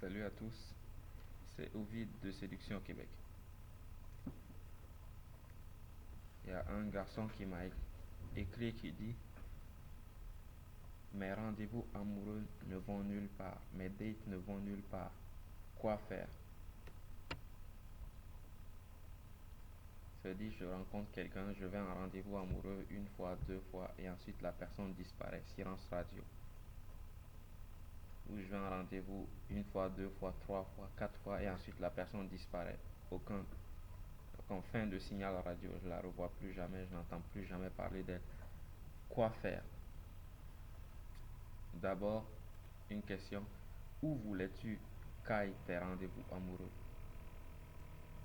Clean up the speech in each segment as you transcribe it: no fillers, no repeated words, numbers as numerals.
Salut à tous, c'est Ovid de Séduction Québec. Il y a un garçon qui m'a écrit qui dit: mes rendez-vous amoureux ne vont nulle part, mes dates ne vont nulle part. Quoi faire? Se dit: je rencontre quelqu'un, je vais en rendez-vous amoureux une fois, deux fois, et ensuite la personne disparaît. Silence radio. Ou je vais en rendez-vous une fois, deux fois, trois fois, quatre fois, et ensuite la personne disparaît. Aucun fin de signal radio, je la revois plus jamais, je n'entends plus jamais parler d'elle. Quoi faire? D'abord, une question: où voulais-tu qu'aillent tes rendez-vous amoureux?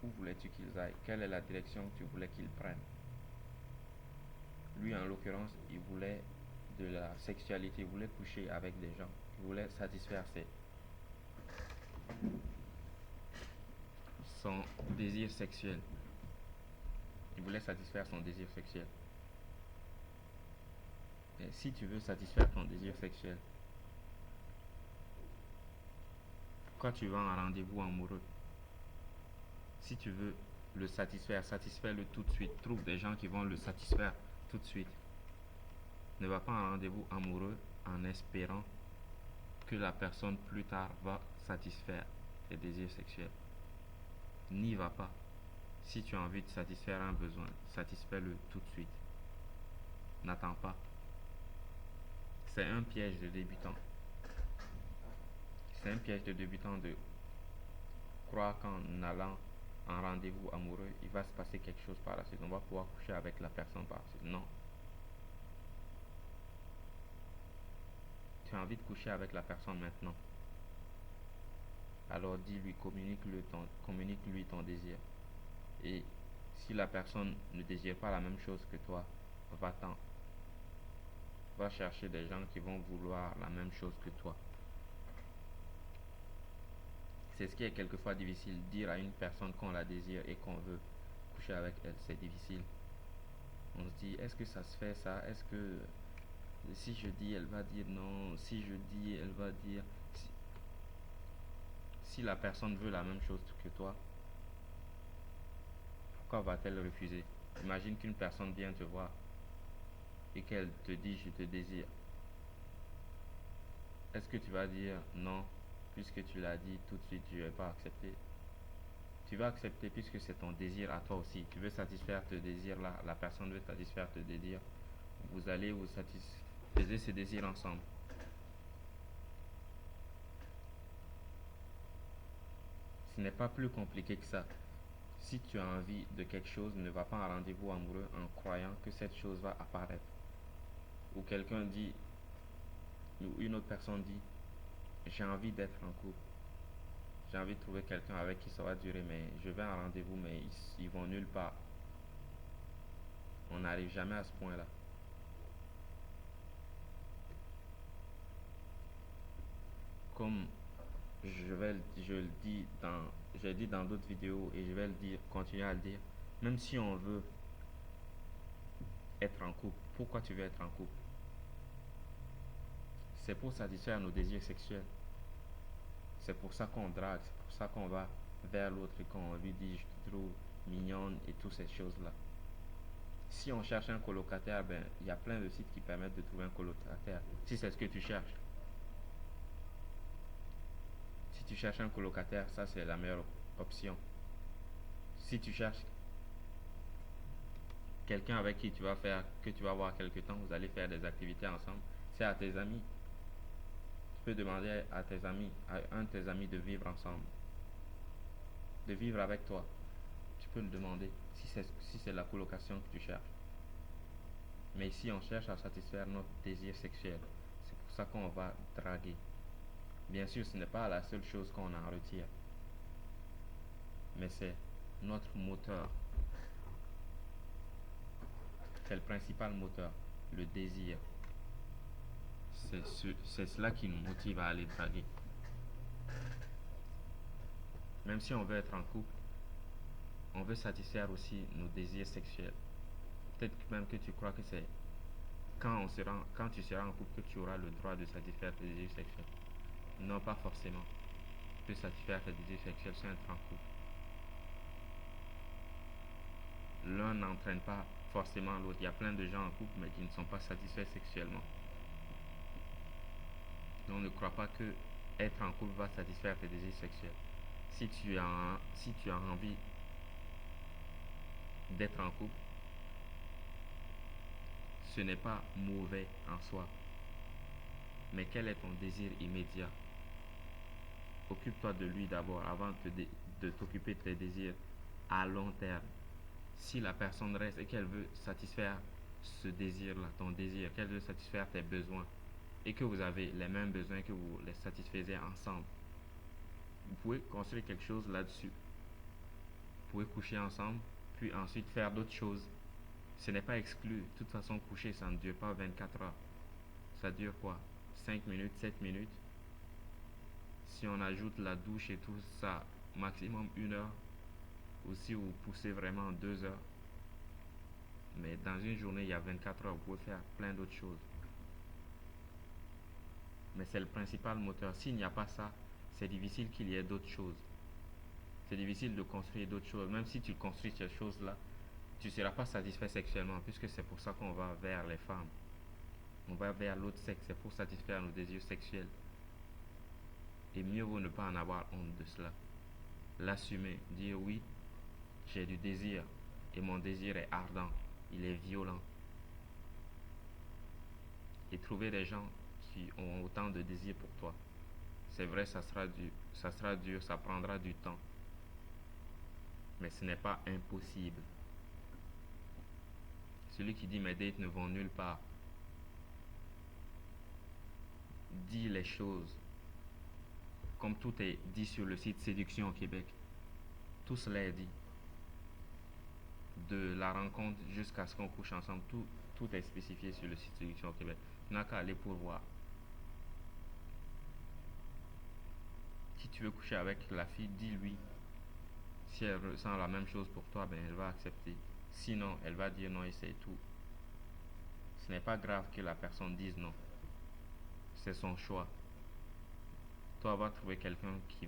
Où voulais-tu qu'ils aillent? Quelle est la direction que tu voulais qu'ils prennent? Lui, en l'occurrence, il voulait de la sexualité, il voulait coucher avec des gens, il voulait satisfaire son désir sexuel. Il voulait satisfaire son désir sexuel. Et si tu veux satisfaire ton désir sexuel, quand tu vas en rendez-vous amoureux, si tu veux le satisfaire, satisfais-le tout de suite. Trouve des gens qui vont le satisfaire tout de suite. Ne va pas en rendez-vous amoureux en espérant que la personne plus tard va satisfaire tes désirs sexuels. N'y va pas. Si tu as envie de satisfaire un besoin, satisfais-le tout de suite. N'attends pas. C'est un piège de débutant. C'est un piège de débutant de croire qu'en allant en rendez-vous amoureux, il va se passer quelque chose par la suite. On va pouvoir coucher avec la personne par la suite. Non. Tu as envie de coucher avec la personne maintenant. Alors dis-lui, communique-lui ton désir. Et si la personne ne désire pas la même chose que toi, va-t'en. Va chercher des gens qui vont vouloir la même chose que toi. C'est ce qui est quelquefois difficile. Dire à une personne qu'on la désire et qu'on veut coucher avec elle, c'est difficile. On se dit: est-ce que ça se fait ça? Est-ce que si je dis, elle va dire non? Si je dis, elle va dire... Si la personne veut la même chose que toi, pourquoi va-t-elle refuser? Imagine qu'une personne vient te voir et qu'elle te dit: je te désire. Est-ce que tu vas dire non, puisque tu l'as dit tout de suite, je ne vais pas accepter? Tu vas accepter puisque c'est ton désir à toi aussi. Tu veux satisfaire ce désir-là, la personne veut satisfaire ce désir. Vous allez vous satisfaire ce désir ensemble. Ce n'est pas plus compliqué que ça. Si tu as envie de quelque chose, ne va pas en rendez-vous amoureux en croyant que cette chose va apparaître. Ou quelqu'un dit, ou une autre personne dit: j'ai envie d'être en couple. J'ai envie de trouver quelqu'un avec qui ça va durer, mais je vais en rendez-vous, mais ils vont nulle part. On n'arrive jamais à ce point-là. Comme je le dis dans d'autres vidéos et je vais le dire, continuer à le dire. Même si on veut être en couple, pourquoi tu veux être en couple? C'est pour satisfaire nos désirs sexuels. C'est pour ça qu'on drague, c'est pour ça qu'on va vers l'autre et qu'on lui dit: je te trouve mignonne et toutes ces choses-là. Si on cherche un colocataire, ben il y a plein de sites qui permettent de trouver un colocataire. Si c'est ce que tu cherches. Si tu cherches un colocataire, ça c'est la meilleure option. Si tu cherches quelqu'un avec qui que tu vas voir quelque temps, vous allez faire des activités ensemble, c'est à tes amis. Tu peux demander à tes amis, à un de tes amis de vivre ensemble, de vivre avec toi. Tu peux le demander si c'est la colocation que tu cherches. Mais ici, on cherche à satisfaire notre désir sexuel. C'est pour ça qu'on va draguer. Bien sûr, ce n'est pas la seule chose qu'on en retire, mais c'est notre moteur. C'est le principal moteur, le désir. C'est cela qui nous motive à aller draguer. Même si on veut être en couple, on veut satisfaire aussi nos désirs sexuels. Peut-être même que tu crois que c'est quand tu seras en couple que tu auras le droit de satisfaire tes désirs sexuels. Non, pas forcément. peut satisfaire tes désirs sexuels sans être en couple. L'un n'entraîne pas forcément l'autre. Il y a plein de gens en couple mais qui ne sont pas satisfaits sexuellement. Donc ne crois pas que être en couple va satisfaire tes désirs sexuels. Si tu as envie d'être en couple, ce n'est pas mauvais en soi. Mais quel est ton désir immédiat? Occupe-toi de lui d'abord avant de t'occuper de tes désirs à long terme. Si la personne reste et qu'elle veut satisfaire ce désir-là, ton désir, qu'elle veut satisfaire tes besoins, et que vous avez les mêmes besoins, que vous les satisfaisez ensemble, vous pouvez construire quelque chose là-dessus. Vous pouvez coucher ensemble, puis ensuite faire d'autres choses. Ce n'est pas exclu. De toute façon, coucher, ça ne dure pas 24 heures. Ça dure quoi? 5 minutes, 7 minutes. Si on ajoute la douche et tout ça, maximum 1 heure. Ou si vous poussez vraiment 2 heures. Mais dans une journée, il y a 24 heures. Vous pouvez faire plein d'autres choses. Mais c'est le principal moteur. S'il n'y a pas ça, c'est difficile qu'il y ait d'autres choses. C'est difficile de construire d'autres choses. Même si tu construis ces choses-là, tu ne seras pas satisfait sexuellement, puisque c'est pour ça qu'on va vers les femmes. On va vers l'autre sexe, c'est pour satisfaire nos désirs sexuels. Et mieux vaut ne pas en avoir honte de cela. L'assumer, dire oui, j'ai du désir, et mon désir est ardent, il est violent. Et trouver des gens qui ont autant de désir pour toi. C'est vrai, ça sera dur, ça prendra du temps. Mais ce n'est pas impossible. Celui qui dit mes dates ne vont nulle part, dit les choses comme tout est dit sur le site Séduction au Québec. Tout cela est dit. De la rencontre jusqu'à ce qu'on couche ensemble, tout est spécifié sur le site Séduction au Québec. Tu n'as qu'à aller pour voir. Si tu veux coucher avec la fille, dis-lui. Si elle ressent la même chose pour toi, ben elle va accepter. Sinon, elle va dire non et c'est tout. Ce n'est pas grave que la personne dise non. C'est son choix. Toi, va trouver quelqu'un qui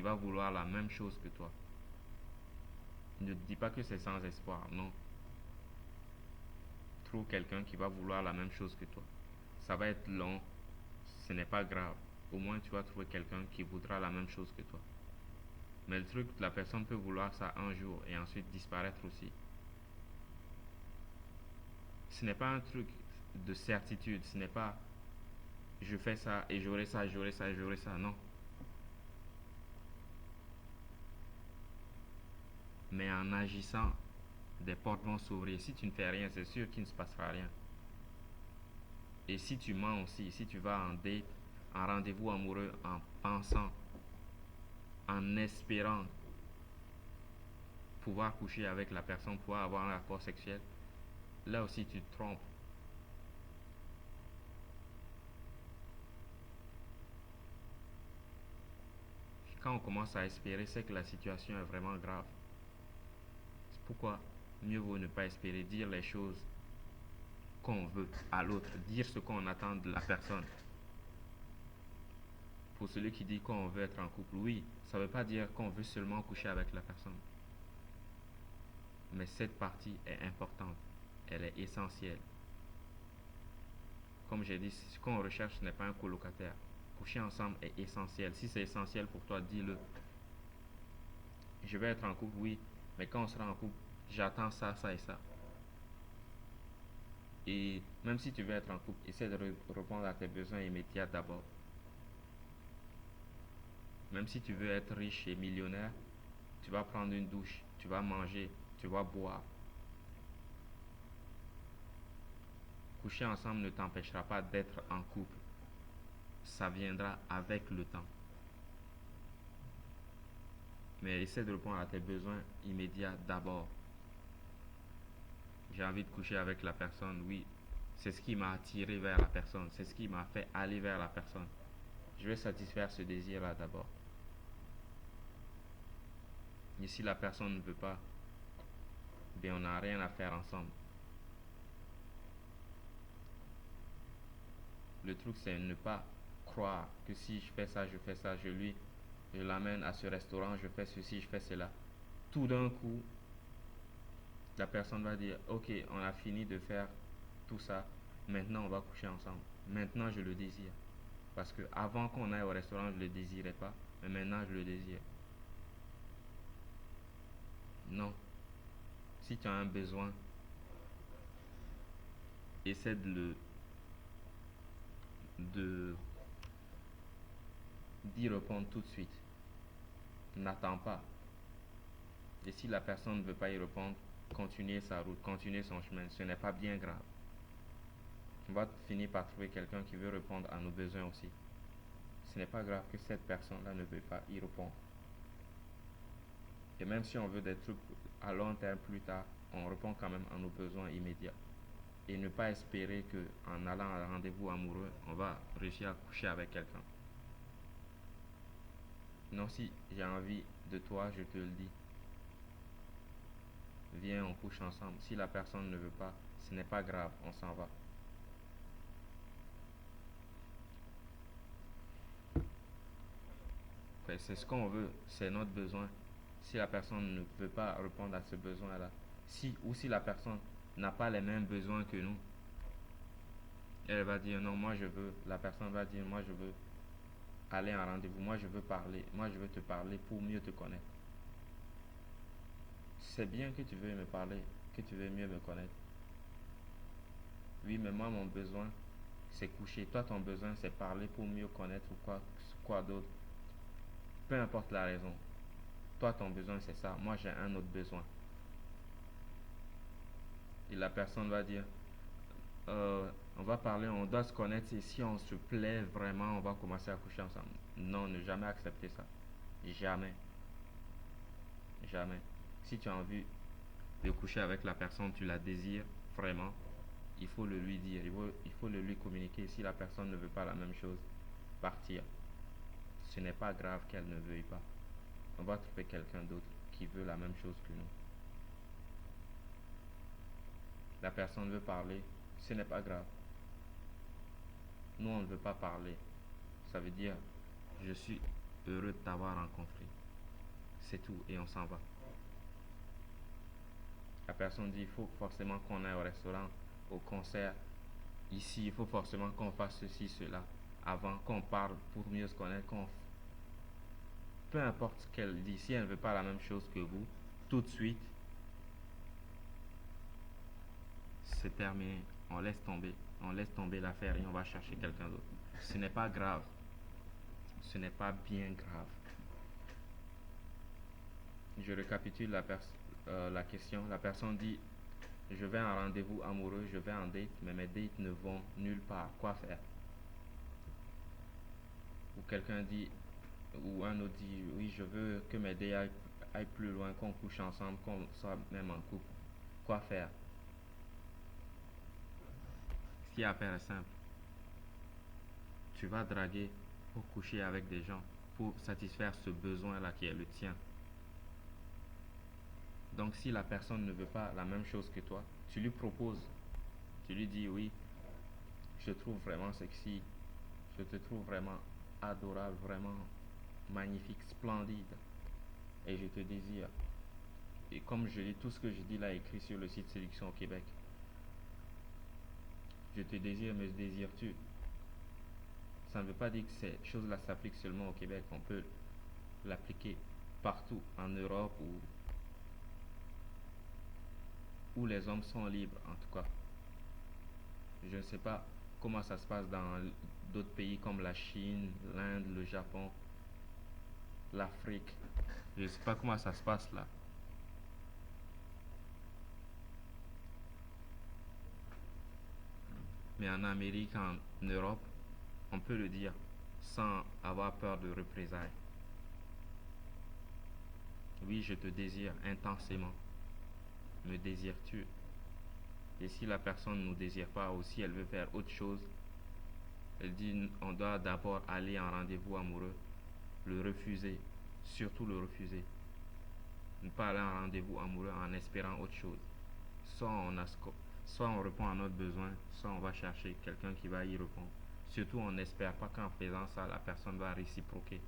va vouloir la même chose que toi. Ne te dis pas que c'est sans espoir, non. Trouve quelqu'un qui va vouloir la même chose que toi. Ça va être long, ce n'est pas grave. Au moins, tu vas trouver quelqu'un qui voudra la même chose que toi. Mais le truc, la personne peut vouloir ça un jour et ensuite disparaître aussi. Ce n'est pas un truc de certitude, ce n'est pas je fais ça et j'aurai ça, j'aurai ça et j'aurai ça, non. Mais en agissant, des portes vont s'ouvrir. Si tu ne fais rien, c'est sûr qu'il ne se passera rien. Et si tu mens aussi, si tu vas en date, en rendez-vous amoureux, en pensant, en espérant pouvoir coucher avec la personne, pouvoir avoir un rapport sexuel, là aussi tu te trompes. Quand on commence à espérer, c'est que la situation est vraiment grave. C'est pourquoi mieux vaut ne pas espérer, dire les choses qu'on veut à l'autre, dire ce qu'on attend de la personne. Pour celui qui dit qu'on veut être en couple, oui, ça ne veut pas dire qu'on veut seulement coucher avec la personne. Mais cette partie est importante, elle est essentielle. Comme j'ai dit, ce qu'on recherche n'est pas un colocataire. Coucher ensemble est essentiel. Si c'est essentiel pour toi, dis-le. Je vais être en couple, oui, mais quand on sera en couple, j'attends ça, ça et ça. Et même si tu veux être en couple, essaie de répondre à tes besoins immédiats d'abord. Même si tu veux être riche et millionnaire, tu vas prendre une douche, tu vas manger, tu vas boire. Coucher ensemble ne t'empêchera pas d'être en couple. Ça viendra avec le temps. Mais essaie de répondre à tes besoins immédiats d'abord. J'ai envie de coucher avec la personne, oui. C'est ce qui m'a attiré vers la personne. C'est ce qui m'a fait aller vers la personne. Je vais satisfaire ce désir-là d'abord. Et si la personne ne veut pas, bien on n'a rien à faire ensemble. Le truc c'est ne pas croire que si je fais ça, je l'amène à ce restaurant, je fais ceci, je fais cela. Tout d'un coup, la personne va dire, ok, on a fini de faire tout ça, maintenant on va coucher ensemble. Maintenant je le désire. Parce que avant qu'on aille au restaurant, je ne le désirais pas, mais maintenant je le désire. Non. Si tu as un besoin, essaie de d'y répondre tout de suite. N'attends pas. Et si la personne ne veut pas y répondre, continuer sa route, continuer son chemin. Ce n'est pas bien grave. On va finir par trouver quelqu'un qui veut répondre à nos besoins aussi. Ce n'est pas grave que cette personne-là ne veut pas y répondre. Et même si on veut des trucs à long terme plus tard, on répond quand même à nos besoins immédiats. Et ne pas espérer qu'en allant à un rendez-vous amoureux, on va réussir à coucher avec quelqu'un. Non, si j'ai envie de toi, je te le dis. Viens, on couche ensemble. Si la personne ne veut pas, ce n'est pas grave, on s'en va. C'est ce qu'on veut, c'est notre besoin. Si la personne ne veut pas répondre à ce besoin-là, si la personne n'a pas les mêmes besoins que nous, elle va dire non, moi je veux, la personne va dire moi je veux aller à un rendez-vous, moi je veux parler, moi je veux te parler pour mieux te connaître. C'est bien que tu veux me parler, que tu veux mieux me connaître. Oui, mais moi mon besoin c'est coucher. Toi ton besoin c'est parler pour mieux connaître ou quoi d'autre. Peu importe la raison. Toi ton besoin c'est ça, moi j'ai un autre besoin. Et la personne va dire on va parler, on doit se connaître et si on se plaît vraiment, on va commencer à coucher ensemble. Non, ne jamais accepter ça. Jamais. Jamais. Si tu as envie de coucher avec la personne, tu la désires vraiment, il faut le lui dire, il faut le lui communiquer. Si la personne ne veut pas la même chose, partir. Ce n'est pas grave qu'elle ne veuille pas. On va trouver quelqu'un d'autre qui veut la même chose que nous. La personne veut parler, ce n'est pas grave. Nous, on ne veut pas parler. Ça veut dire, je suis heureux de t'avoir rencontré. C'est tout, et on s'en va. La personne dit, il faut forcément qu'on aille au restaurant, au concert. Ici, il faut forcément qu'on fasse ceci, cela. Avant qu'on parle pour mieux se connaître, peu importe ce qu'elle dit, si elle ne veut pas la même chose que vous, tout de suite, c'est terminé. On laisse tomber. On laisse tomber l'affaire et on va chercher quelqu'un d'autre. Ce n'est pas grave. Ce n'est pas bien grave. Je récapitule la question. La personne dit, je vais à un rendez-vous amoureux, je vais en date, mais mes dates ne vont nulle part. Quoi faire? Ou quelqu'un dit, ou un autre dit, oui, je veux que mes dates aillent plus loin, qu'on couche ensemble, qu'on soit même en couple. Quoi faire? Ce qu'il y a à faire est simple. Tu vas draguer pour coucher avec des gens, pour satisfaire ce besoin-là qui est le tien. Donc si la personne ne veut pas la même chose que toi, tu lui proposes. Tu lui dis oui, je te trouve vraiment sexy, je te trouve vraiment adorable, vraiment magnifique, splendide, et je te désire. Et comme je dis, tout ce que je dis là est écrit sur le site Séduction au Québec. Je te désire, me désires-tu? Ça ne veut pas dire que ces choses-là s'appliquent seulement au Québec. On peut l'appliquer partout en Europe où les hommes sont libres, en tout cas. Je ne sais pas comment ça se passe dans d'autres pays comme la Chine, l'Inde, le Japon, l'Afrique. Je ne sais pas comment ça se passe là. Mais en Amérique, en Europe, on peut le dire sans avoir peur de représailles. Oui, je te désire intensément. Me désires-tu? Et si la personne ne nous désire pas aussi, elle veut faire autre chose, elle dit on doit d'abord aller en rendez-vous amoureux, le refuser, surtout le refuser. Ne pas aller en rendez-vous amoureux en espérant autre chose. Soit on répond à notre besoin, soit on va chercher quelqu'un qui va y répondre. Surtout, on n'espère pas qu'en faisant ça, la personne va réciproquer.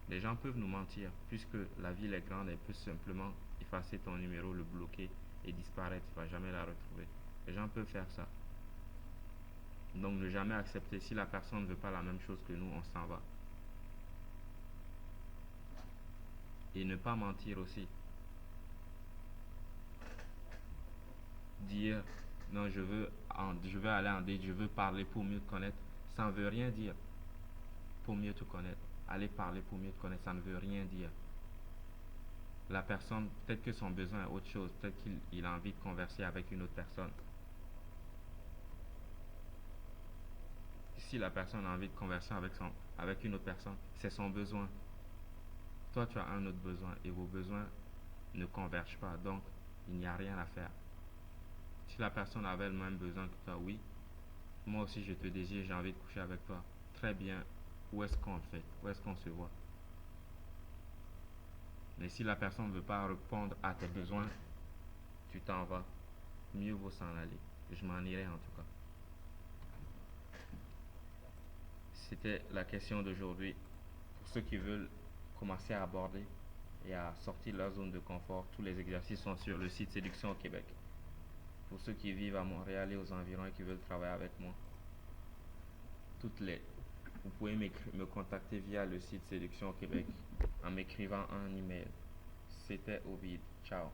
Les gens peuvent nous mentir, puisque la ville est grande, elle peut simplement effacer ton numéro, le bloquer et disparaître. Tu ne vas jamais la retrouver. Les gens peuvent faire ça. Donc ne jamais accepter. Si la personne ne veut pas la même chose que nous, on s'en va. Et ne pas mentir aussi. Dire non, je veux aller en date, je veux parler pour mieux te connaître. Ça ne veut rien dire pour mieux te connaître. Aller parler pour mieux te connaître, ça ne veut rien dire. La personne, peut-être que son besoin est autre chose. Peut-être qu'il a envie de converser avec une autre personne. Si la personne a envie de converser avec une autre personne, c'est son besoin. Toi, tu as un autre besoin et vos besoins ne convergent pas. Donc, il n'y a rien à faire. Si la personne avait le même besoin que toi, oui, moi aussi je te désire, j'ai envie de coucher avec toi. Très bien, où est-ce qu'on le fait? Où est-ce qu'on se voit? Mais si la personne ne veut pas répondre à tes besoins, tu t'en vas. Mieux vaut s'en aller. Je m'en irai en tout cas. C'était la question d'aujourd'hui. Pour ceux qui veulent commencer à aborder et à sortir de leur zone de confort, tous les exercices sont sur le site Séduction au Québec. Pour ceux qui vivent à Montréal et aux environs et qui veulent travailler avec moi, vous pouvez me contacter via le site Séduction au Québec en m'écrivant un email. C'était Ovid. Ciao.